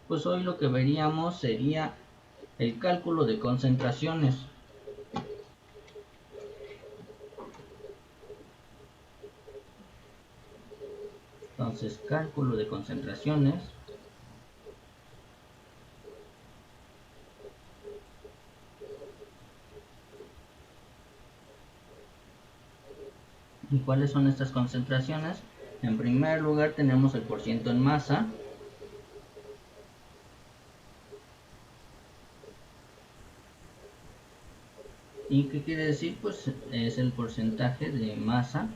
Pues hoy lo que veríamos sería el cálculo de concentraciones. Entonces, cálculo de concentraciones. ¿Y cuáles son estas concentraciones? En primer lugar tenemos el porciento en masa. ¿Y qué quiere decir? Pues es el porcentaje de masa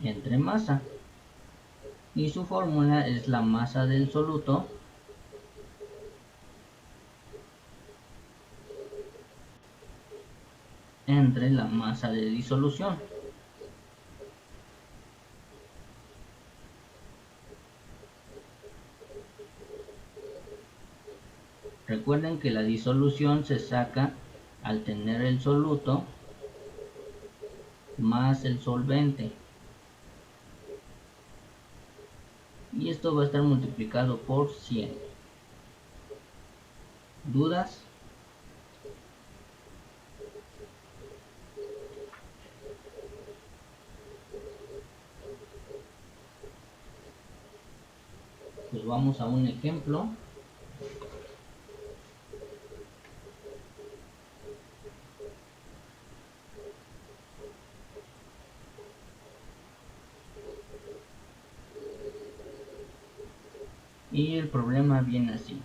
entre masa. Y su fórmula es la masa del soluto entre la masa de disolución. Recuerden que la disolución se saca al tener el soluto más el solvente. Y esto va a estar multiplicado por 100. ¿Dudas? Pues vamos a un ejemplo. Y el problema viene así.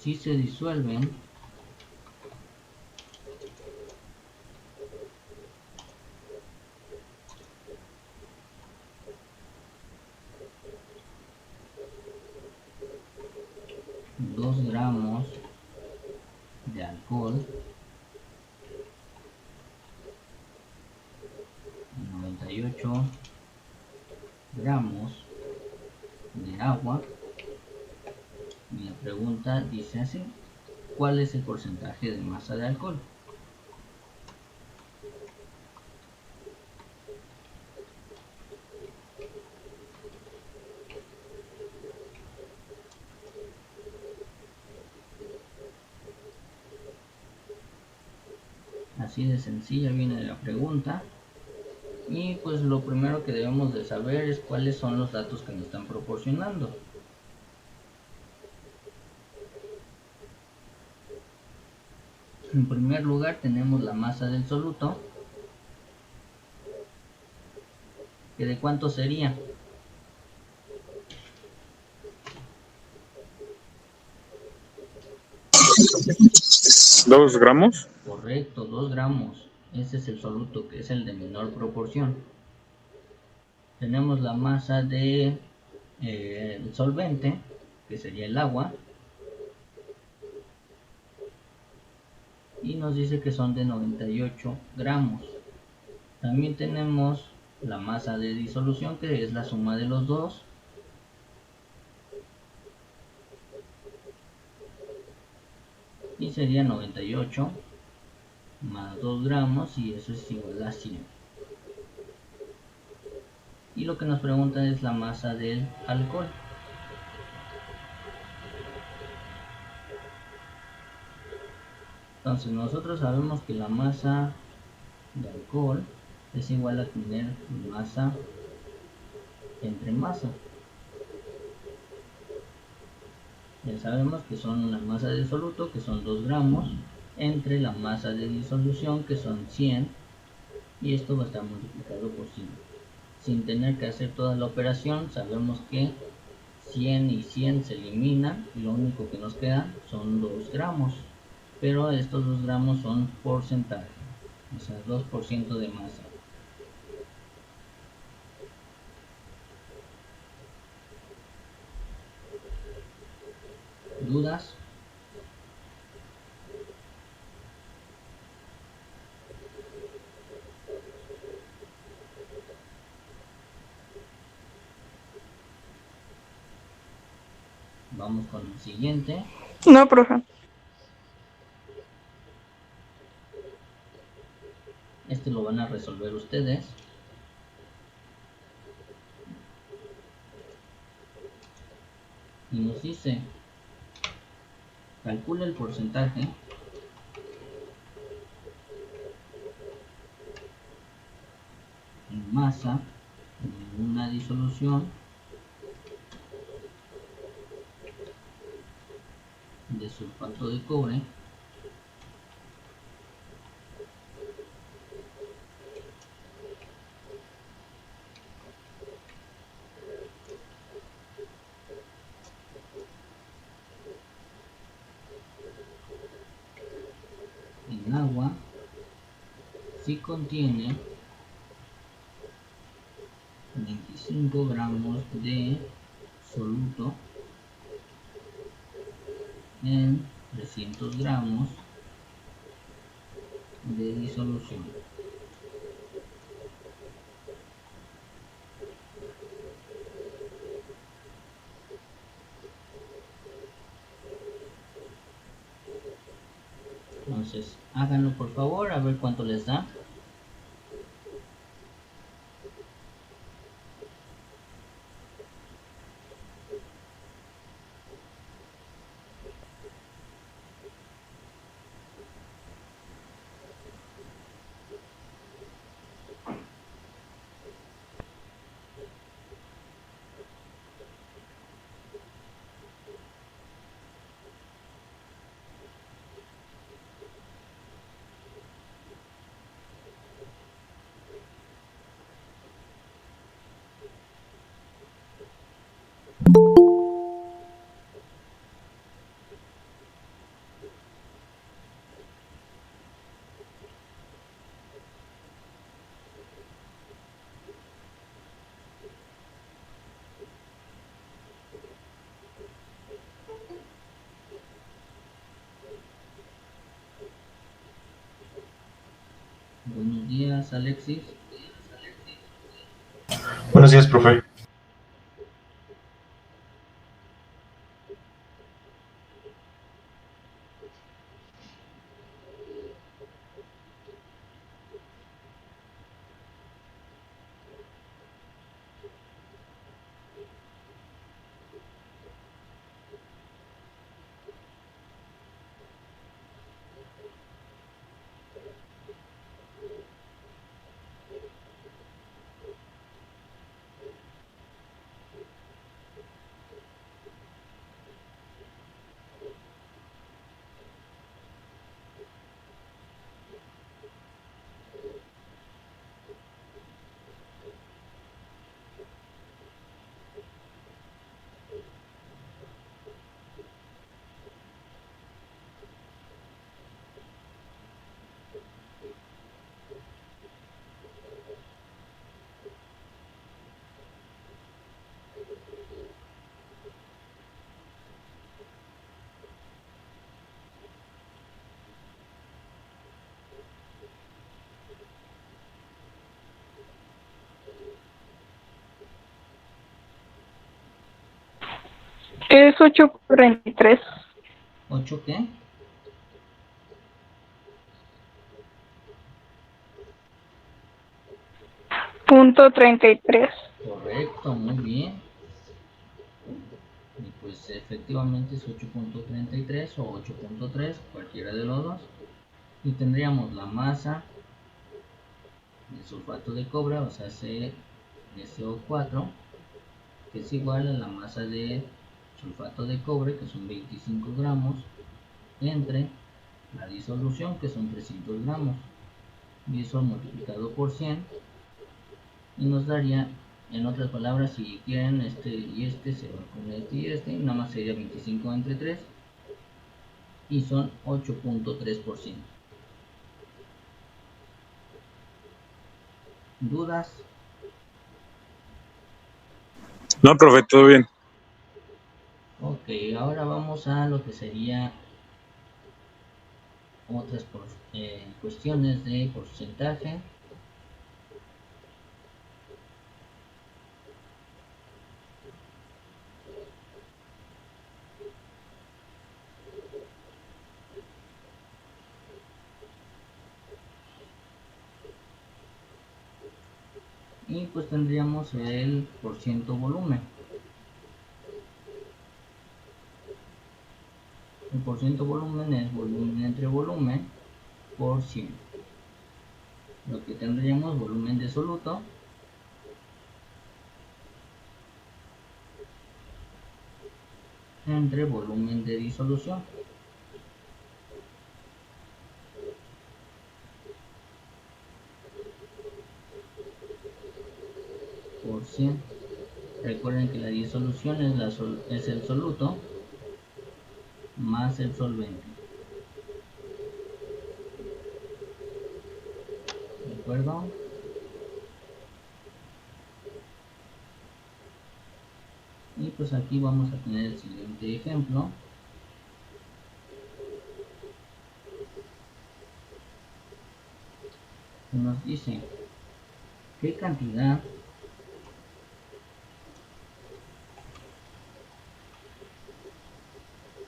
Si se disuelven dos gramos de alcohol, 98 gramos de agua, y la pregunta dice así: ¿cuál es el porcentaje de masa de alcohol? Así de sencilla viene la pregunta. Y pues lo primero que debemos de saber es cuáles son los datos que nos están proporcionando. En primer lugar tenemos la masa del soluto, que de cuánto sería. ¿2 gramos? Correcto, 2 gramos. Ese es el soluto, que es el de menor proporción. Tenemos la masa de el solvente, que sería el agua, y nos dice que son de 98 gramos. También tenemos la masa de disolución, que es la suma de los dos, y sería 98 más 2 gramos, y eso es igual a 100. Y lo que nos pregunta es la masa del alcohol. Entonces nosotros sabemos que la masa de alcohol es igual a tener masa entre masa. Ya sabemos que son la masa de soluto, que son 2 gramos, entre la masa de disolución, que son 100, y esto va a estar multiplicado por 100. Sin tener que hacer toda la operación, sabemos que 100 y 100 se eliminan, y lo único que nos queda son 2 gramos. Pero estos 2 gramos son porcentaje, o sea, 2% de masa. ¿Dudas? Vamos con el siguiente. No, profe. Este lo van a resolver ustedes. y nos dice calcula el porcentaje en masa de una disolución de sulfato de cobre en agua si contiene 25 gramos de soluto en 300 gramos de disolución. Entonces háganlo por favor a ver cuánto les da. Buenos días, Alexis. Buenos días, profe. Es 8.33. ¿8 qué? .33. Correcto, muy bien. Y pues efectivamente es 8.33 o 8.3, cualquiera de los dos. Y tendríamos la masa de sulfato de cobre, o sea, SO4, que es igual a la masa de sulfato de cobre, que son 25 gramos, entre la disolución, que son 300 gramos. Y eso multiplicado por 100 y nos daría, en otras palabras, si quieren este y este se va con este y nada más sería 25 entre 3 y son 8.3%. ¿Dudas? No, profe, todo bien. Ok, ahora vamos a lo que sería otras cuestiones de porcentaje. Y pues tendríamos el porciento volumen. El porciento volumen es volumen entre volumen por 100. Lo que tendríamos volumen de soluto entre volumen de disolución. Por 100. Recuerden que la disolución es el soluto más el solvente. ¿De acuerdo? Y pues aquí vamos a tener el siguiente ejemplo. Nos dice qué cantidad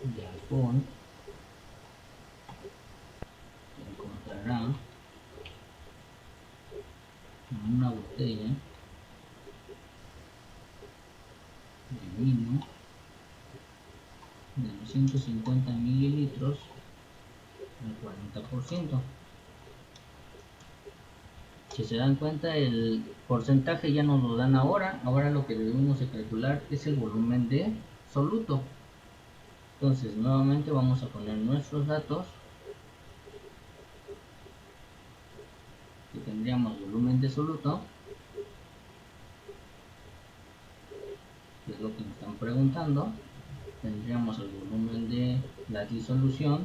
de alcohol se encontrará en una botella de vino de 250 mililitros al 40%. Si se dan cuenta, el porcentaje ya nos lo dan ahora. Ahora lo que debemos de calcular es el volumen de soluto. Entonces nuevamente vamos a poner nuestros datos, que tendríamos volumen de soluto, que es lo que nos están preguntando. Tendríamos el volumen de la disolución,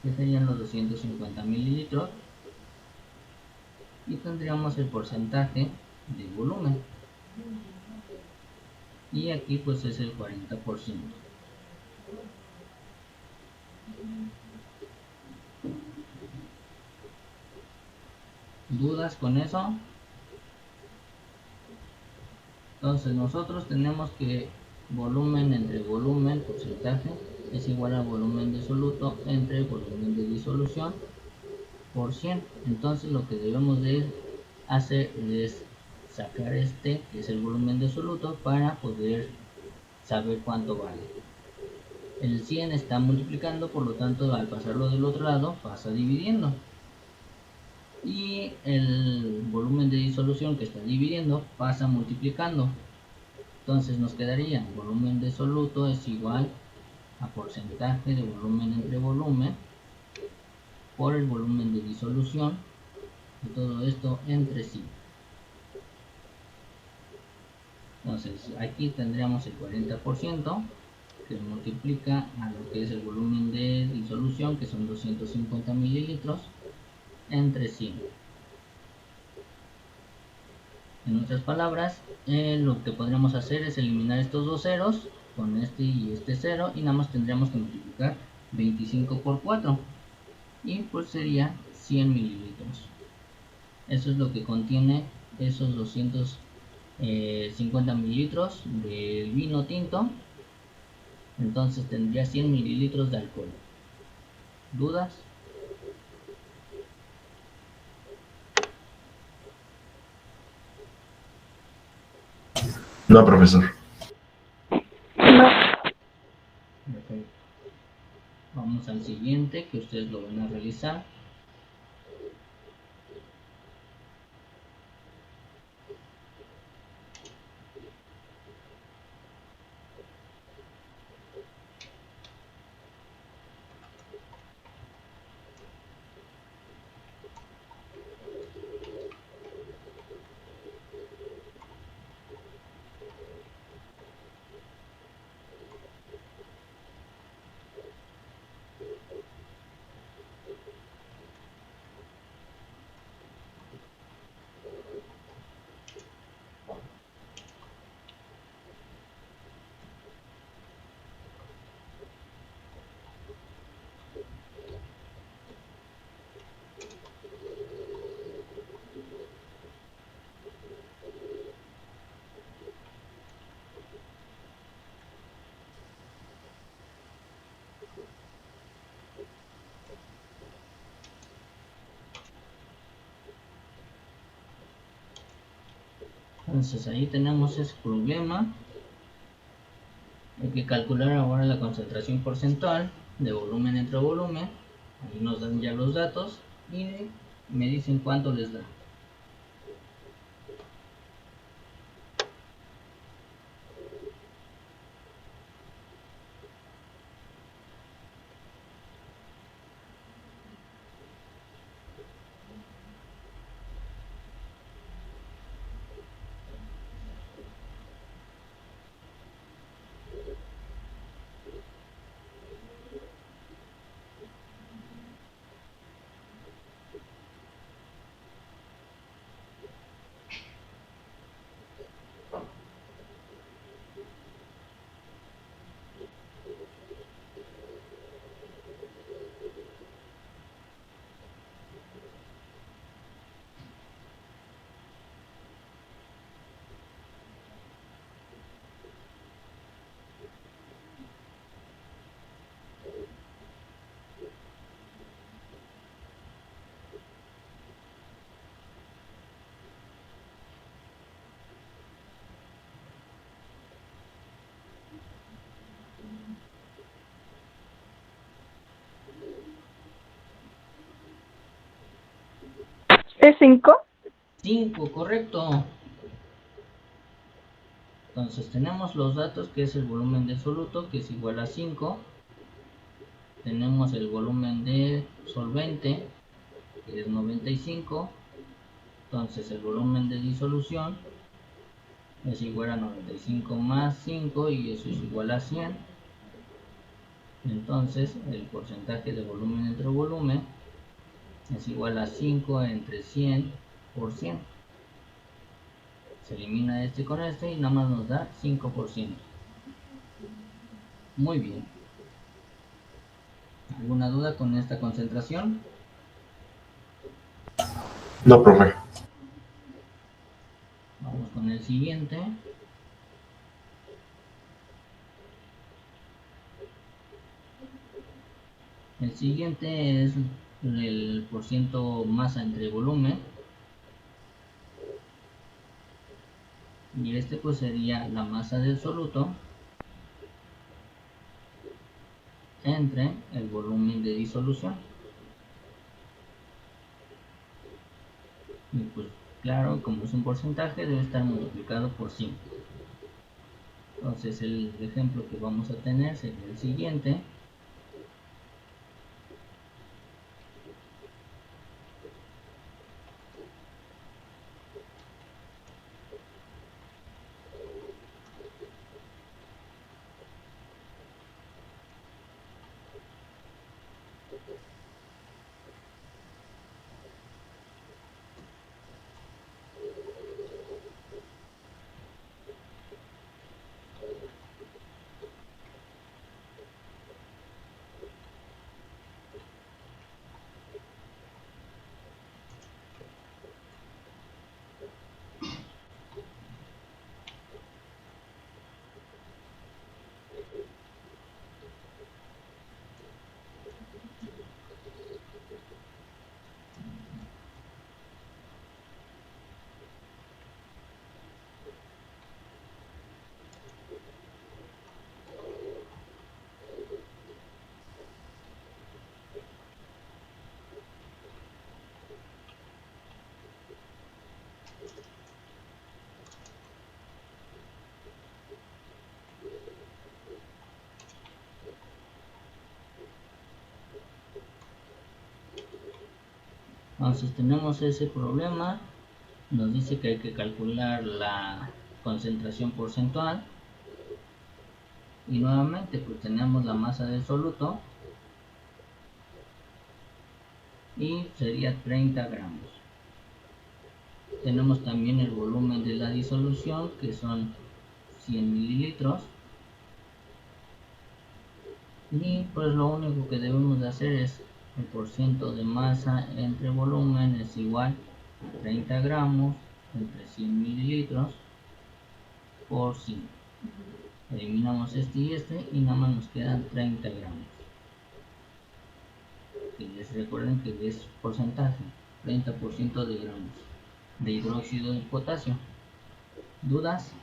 que serían los 250 mililitros, y tendríamos el porcentaje de volumen, y aquí pues es el 40%. ¿Dudas con eso? Entonces nosotros tenemos que volumen entre volumen, porcentaje, es igual a volumen de soluto entre volumen de disolución por 100. Entonces lo que debemos de hacer es sacar este, que es el volumen de soluto, para poder saber cuánto vale. El 100 está multiplicando, por lo tanto al pasarlo del otro lado pasa dividiendo. Y el volumen de disolución que está dividiendo pasa multiplicando. Entonces nos quedaría volumen de soluto es igual a porcentaje de volumen entre volumen por el volumen de disolución, y todo esto entre sí. Entonces aquí tendríamos el 40% que multiplica a lo que es el volumen de disolución, que son 250 mililitros, entre 100. En otras palabras, lo que podríamos hacer es eliminar estos dos ceros con este y este 0, y nada más tendríamos que multiplicar 25 por 4, y pues sería 100 mililitros. Eso es lo que contiene esos 250 mililitros del vino tinto. Entonces tendría 100 mililitros de alcohol. ¿Dudas? No, profesor. No. Perfecto. Vamos al siguiente, que ustedes lo van a realizar. Entonces ahí tenemos ese problema. Hay que calcular ahora la concentración porcentual de volumen entre volumen. Ahí nos dan ya los datos y me dicen cuánto les da. ¿Es 5? 5, correcto. Entonces tenemos los datos, que es el volumen del soluto, que es igual a 5. Tenemos el volumen de solvente, que es 95. Entonces el volumen de disolución es igual a 95 más 5 y eso es igual a 100. Entonces el porcentaje de volumen entre volumen es igual a 5 entre 100 por 100. Se elimina este con este y nada más nos da 5%. Muy bien. ¿Alguna duda con esta concentración? No, profe. Vamos con el siguiente. El siguiente es el porciento masa entre volumen. Y este pues sería la masa del soluto entre el volumen de disolución. Y pues claro, como es un porcentaje, debe estar multiplicado por 5. Entonces el ejemplo que vamos a tener sería el siguiente. Entonces tenemos ese problema. Nos dice que hay que calcular la concentración porcentual. Y nuevamente pues tenemos la masa del soluto. Y sería 30 gramos. Tenemos también el volumen de la disolución, que son 100 mililitros. Y pues lo único que debemos de hacer es el porciento de masa entre volumen es igual a 30 gramos entre 100 mililitros por 5. Eliminamos este y nada más nos quedan 30 gramos. Y les recuerden que es porcentaje, 30% de gramos de hidróxido de potasio. ¿Dudas?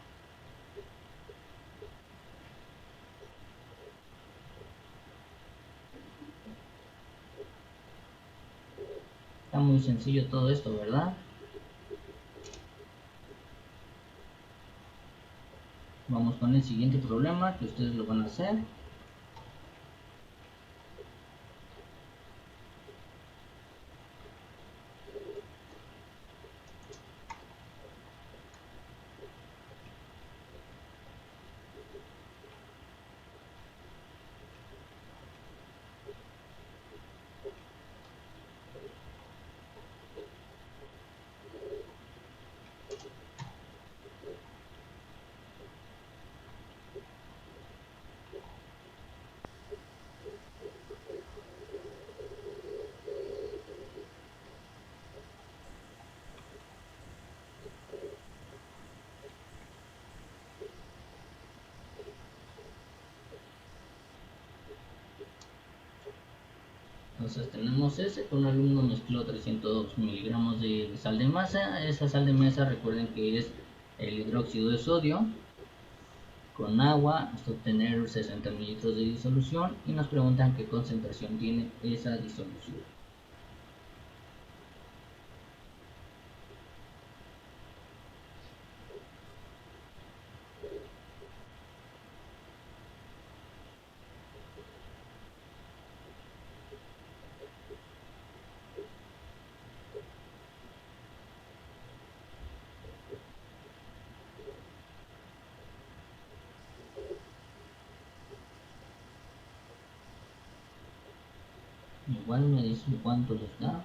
Está muy sencillo todo esto, ¿verdad? Vamos con el siguiente problema que ustedes lo van a hacer. Entonces tenemos ese, que un alumno mezcló 302 miligramos de sal de mesa. Esa sal de mesa, recuerden que es el hidróxido de sodio con agua hasta obtener 60 mililitros de disolución, y nos preguntan qué concentración tiene esa disolución. Igual me dicen cuánto les da.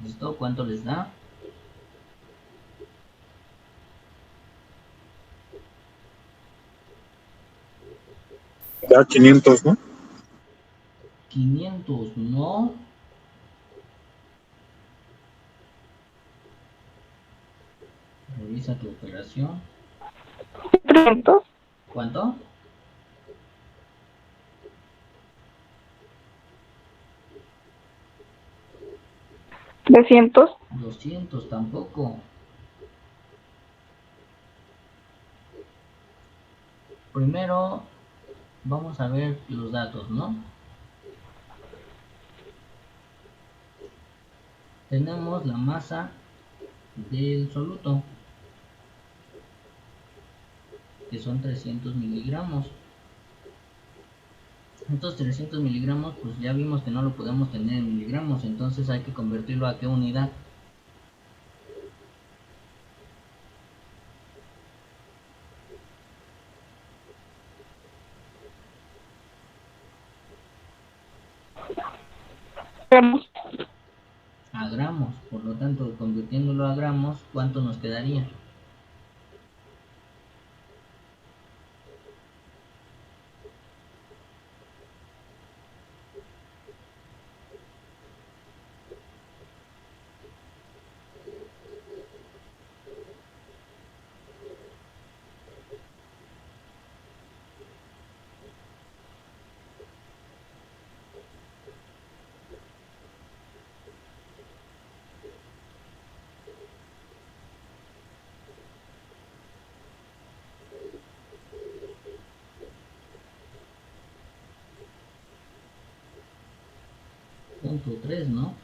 ¿Listo? ¿Cuánto les da? Da 500, ¿no? 500, no. Revisa tu operación. 300, ¿Cuánto? 300, 200 tampoco. Primero vamos a ver los datos, ¿no? Tenemos la masa del soluto, que son 300 miligramos. Estos 300 miligramos, pues ya vimos que no lo podemos tener en miligramos, entonces hay que convertirlo a qué unidad. gramos, A gramos. Por lo tanto, convirtiéndolo a gramos, ¿cuánto nos quedaría? 0.3, ¿no?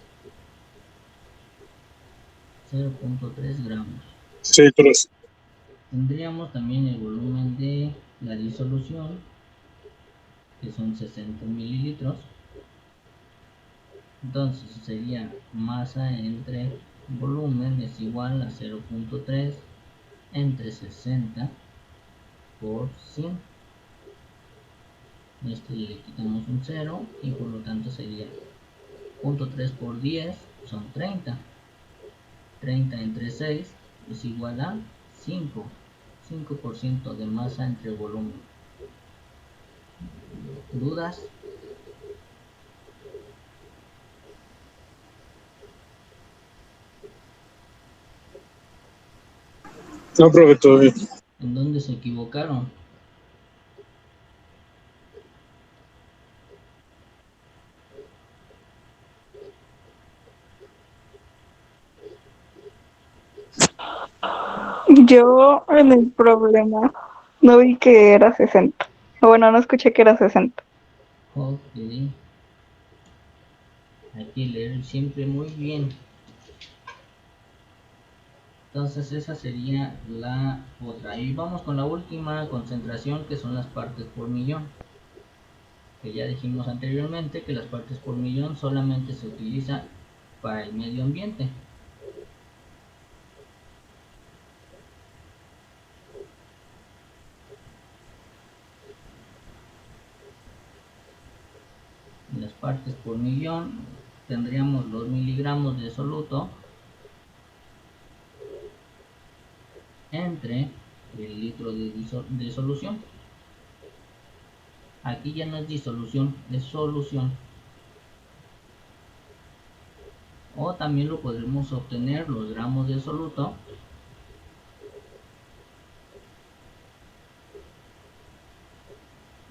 0.3 gramos. Sí, 3. Tendríamos también el volumen de la disolución, que son 60 mililitros. Entonces sería masa entre volumen es igual a 0.3 entre 60 por 100. Este le quitamos un 0 y por lo tanto sería 0.3 por 10 son 30. 30 entre 6 es igual a 5. 5% de masa entre volumen. ¿Dudas? No, profe, todavía. ¿En dónde se equivocaron? Yo en el problema no vi que era 60. Bueno, no escuché que era 60. Ok. Hay que leer siempre muy bien. Entonces esa sería la otra. Y vamos con la última concentración, que son las partes por millón. Que ya dijimos anteriormente que las partes por millón solamente se utiliza para el medio ambiente. En las partes por millón tendríamos los miligramos de soluto entre el litro de solución. Aquí ya no es disolución, es solución. O también lo podremos obtener los gramos de soluto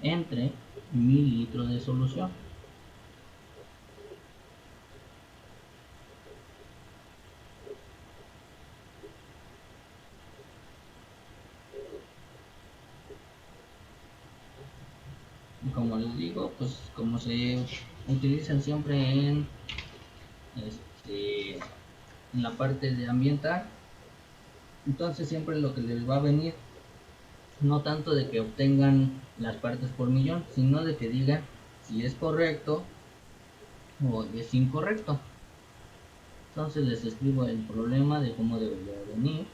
entre 1000 litros de solución. Y como les digo, pues como se utilizan siempre en la parte de ambiental, entonces siempre lo que les va a venir, no tanto de que obtengan las partes por millón, sino de que digan si es correcto o es incorrecto. Entonces les escribo el problema de cómo debería venir.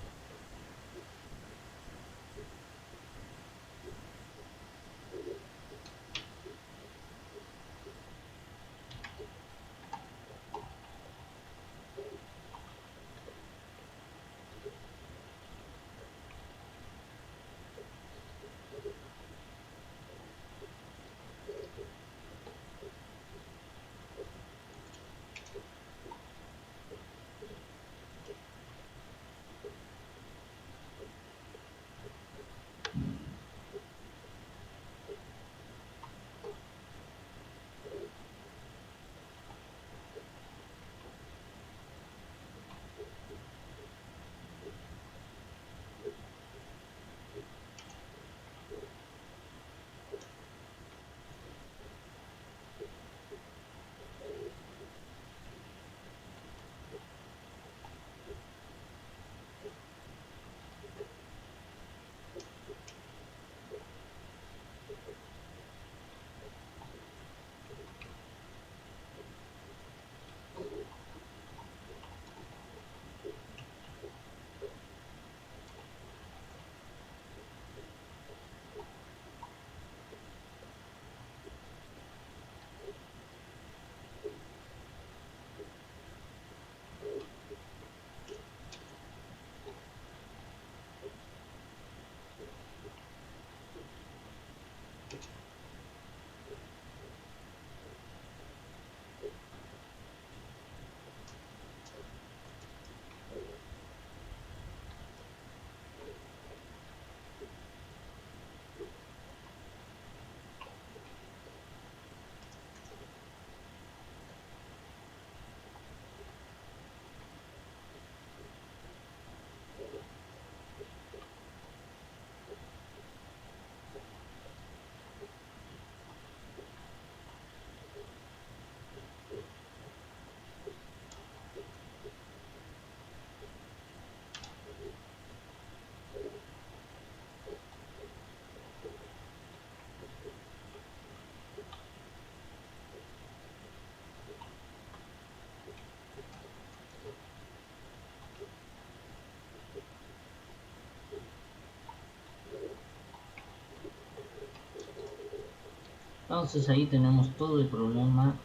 Entonces ahí tenemos todo el problema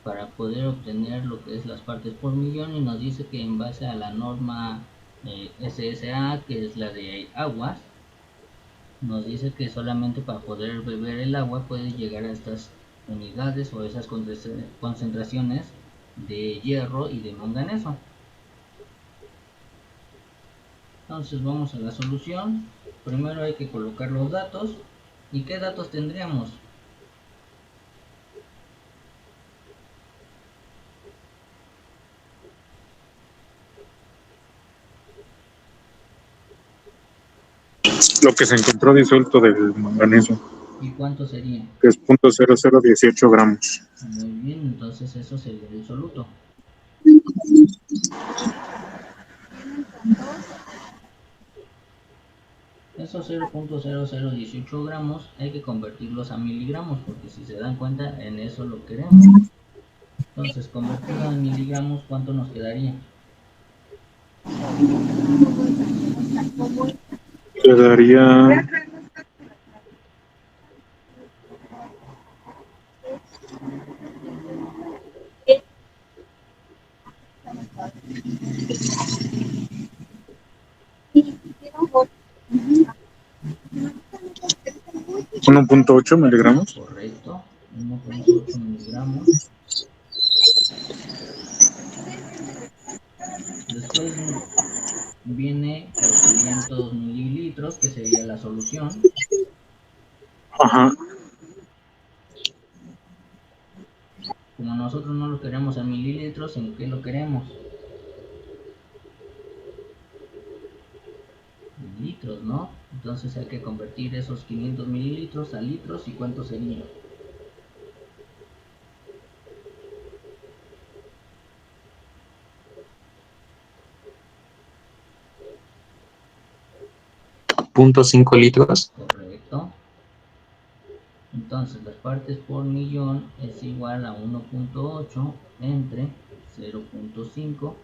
para poder obtener lo que es las partes por millón, y nos dice que en base a la norma SSA, que es la de aguas, nos dice que solamente para poder beber el agua puede llegar a estas unidades o esas concentraciones de hierro y de manganeso. Entonces vamos a la solución. Primero hay que colocar los datos. ¿Y qué datos tendríamos? Lo que se encontró disuelto del manganeso, ¿Y cuánto sería? que es 0.0018 gramos. Muy bien, entonces eso sería el soluto. Esos 0.0018 gramos hay que convertirlos a miligramos, porque si se dan cuenta en eso lo queremos. Entonces, convertido a miligramos, ¿cuánto nos quedaría? Quedaría 1.8 miligramos. Correcto, 1.8 miligramos. Después viene por 500 mililitros, que sería la solución. Ajá. Como nosotros no lo queremos en mililitros, ¿en qué lo queremos? En litros, ¿no? Entonces hay que convertir esos 500 mililitros a litros. ¿Y cuánto sería? .5 litros. Correcto. Entonces las partes por millón es igual a 1.8 entre 0.5,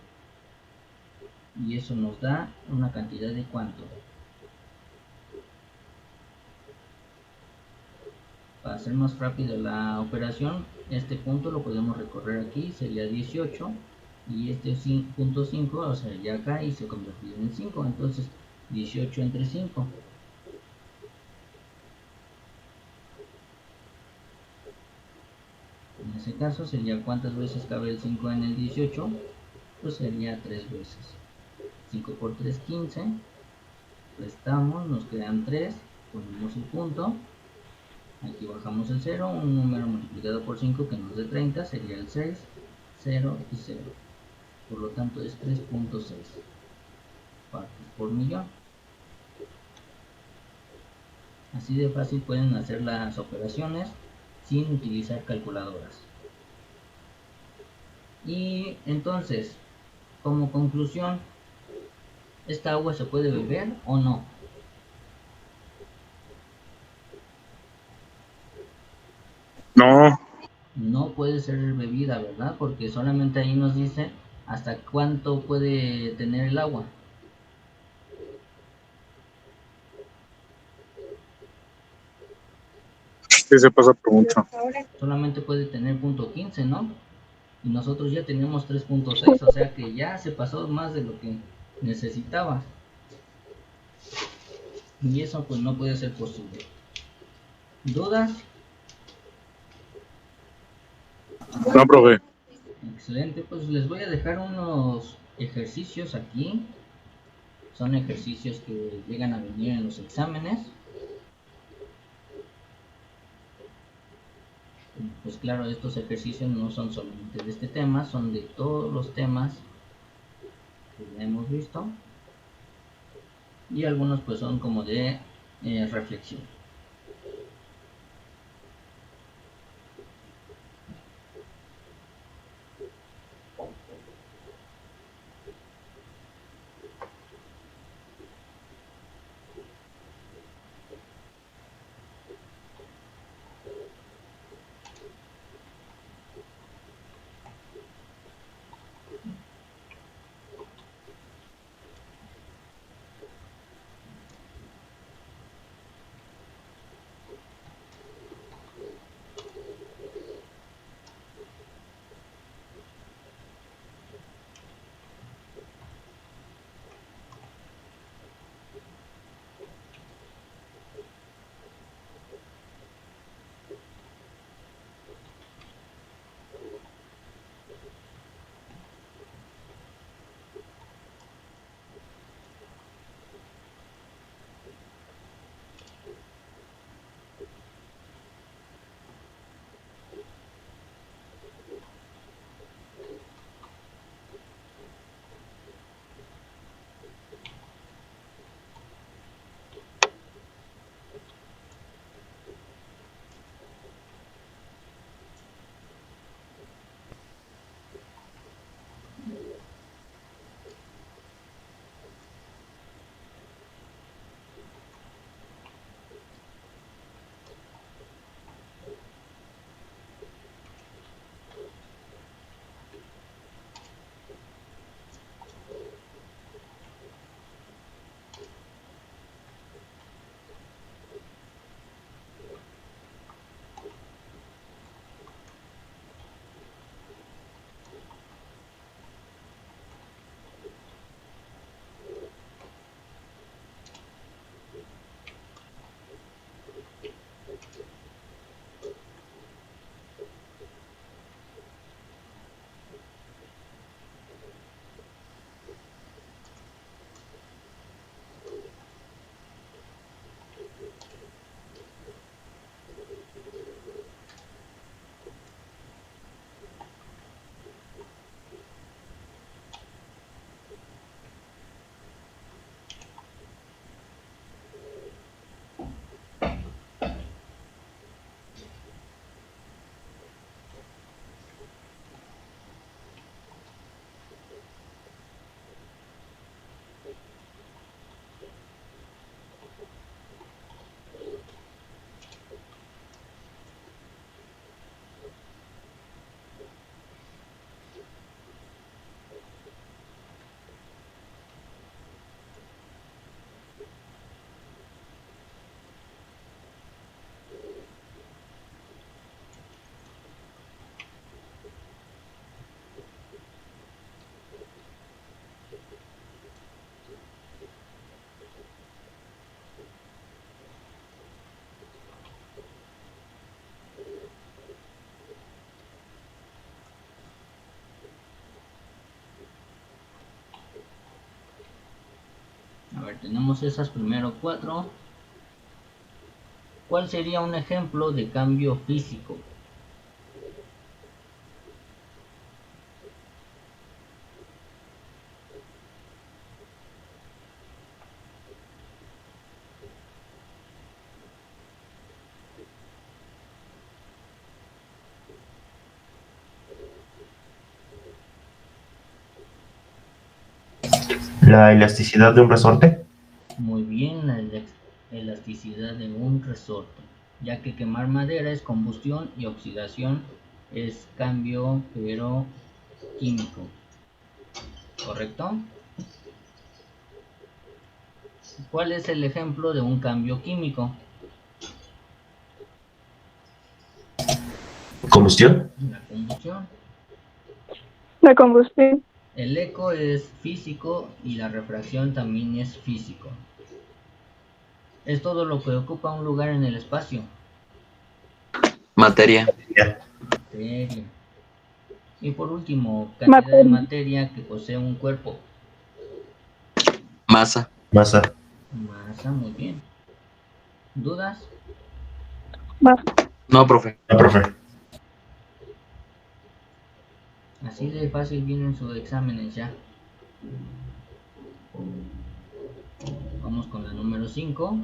y eso nos da una cantidad de ¿cuánto? Para hacer más rápido la operación, este punto lo podemos recorrer aquí, sería 18, y este punto 5, o sea, ya acá y se convertiría en 5, entonces 18 entre 5. En ese caso sería ¿cuántas veces cabe el 5 en el 18? Pues sería 3 veces. 5 por 3, 15. Restamos, nos quedan 3, ponemos el punto. Aquí bajamos el 0, un número multiplicado por 5 que nos dé 30 sería el 6, 0 y 0. Por lo tanto es 3.6 partes por millón. Así de fácil pueden hacer las operaciones sin utilizar calculadoras. Y entonces, como conclusión, ¿esta agua se puede beber o no? No, No puede ser bebida, ¿verdad? Porque solamente ahí nos dice hasta cuánto puede tener el agua. sí se pasa por mucho. Solamente puede tener .15, ¿no? Y nosotros ya tenemos 3.6, o sea que ya se pasó más de lo que necesitaba. Y eso pues no puede ser posible. ¿Dudas? No, profe. Excelente, pues les voy a dejar unos ejercicios aquí. Son ejercicios que llegan a venir en los exámenes. Pues claro, estos ejercicios no son solamente de este tema, son de todos los temas que ya hemos visto. Y algunos pues son como de reflexión. ver, tenemos esas primero 4. ¿Cuál sería un ejemplo de cambio físico? La elasticidad de un resorte. Muy bien, la elasticidad de un resorte, ya que quemar madera es combustión y oxidación es cambio pero químico, ¿correcto? ¿Cuál es el ejemplo de un cambio químico? Combustión. La combustión. La combustión. El eco es físico y la refracción también es físico. Es todo lo que ocupa un lugar en el espacio. Materia. Ya. Materia. Y por último, cantidad de materia que posee un cuerpo. Masa. Masa. Masa, muy bien. ¿Dudas? Más. No, profe. No, profe. Así de fácil vienen sus exámenes ya. Vamos con la número 5.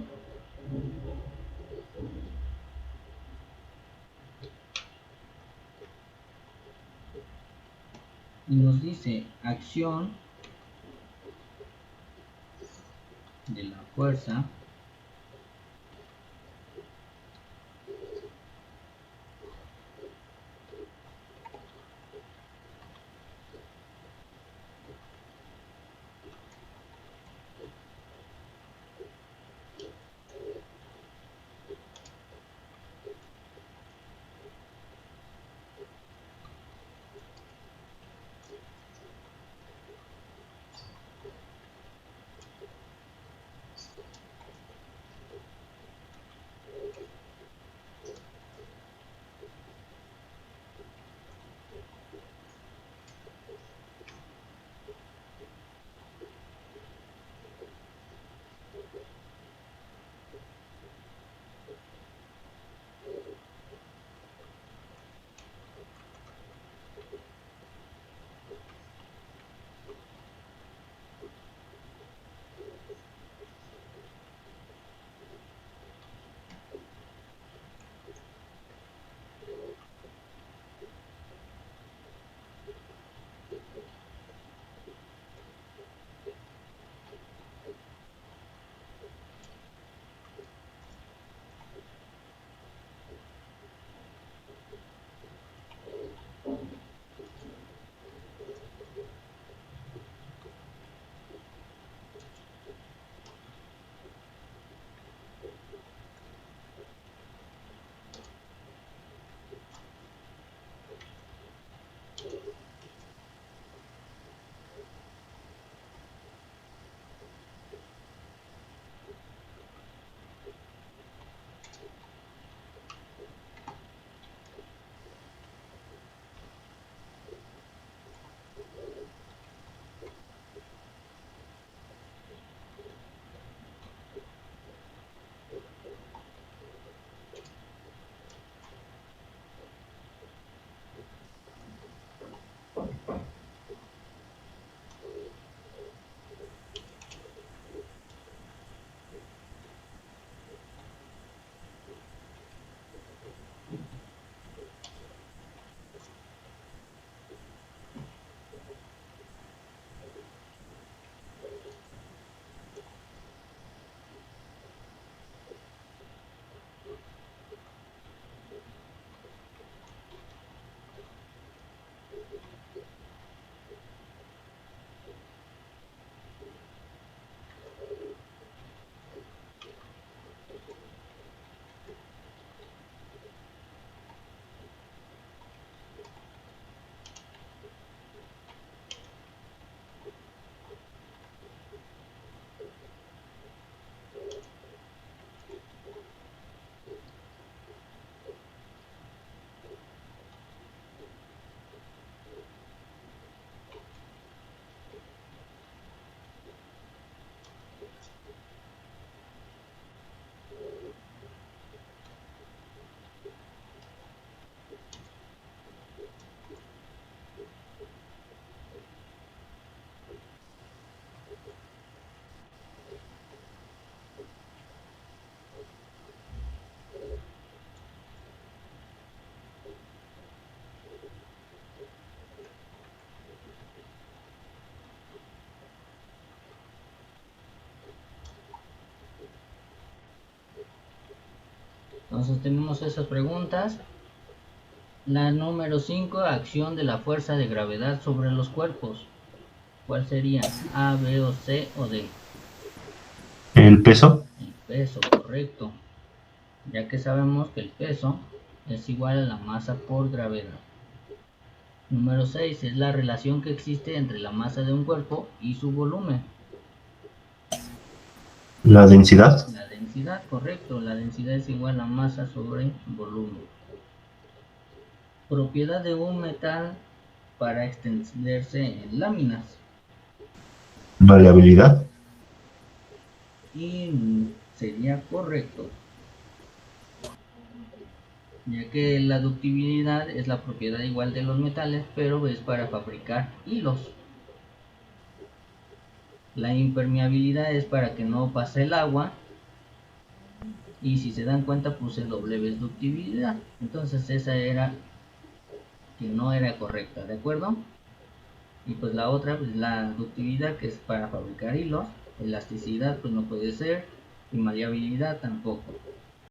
Y nos dice acción de la fuerza Entonces tenemos esas preguntas. La número 5, acción de la fuerza de gravedad sobre los cuerpos. ¿Cuál sería? A, B o C o D. El peso. El peso, correcto. Ya que sabemos que el peso es igual a la masa por gravedad. Número 6 es la relación que existe entre la masa de un cuerpo y su volumen. La densidad. La densidad, correcto. La densidad es igual a masa sobre volumen. Propiedad de un metal para extenderse en láminas. Variabilidad. Y sería correcto, ya que la ductibilidad es la propiedad igual de los metales, pero es para fabricar hilos. La impermeabilidad es para que no pase el agua, y si se dan cuenta puse doble vez ductibilidad, entonces esa era que no era correcta, ¿de acuerdo? Y pues la otra, pues la ductibilidad, que es para fabricar hilos. Elasticidad pues no puede ser, y maleabilidad tampoco.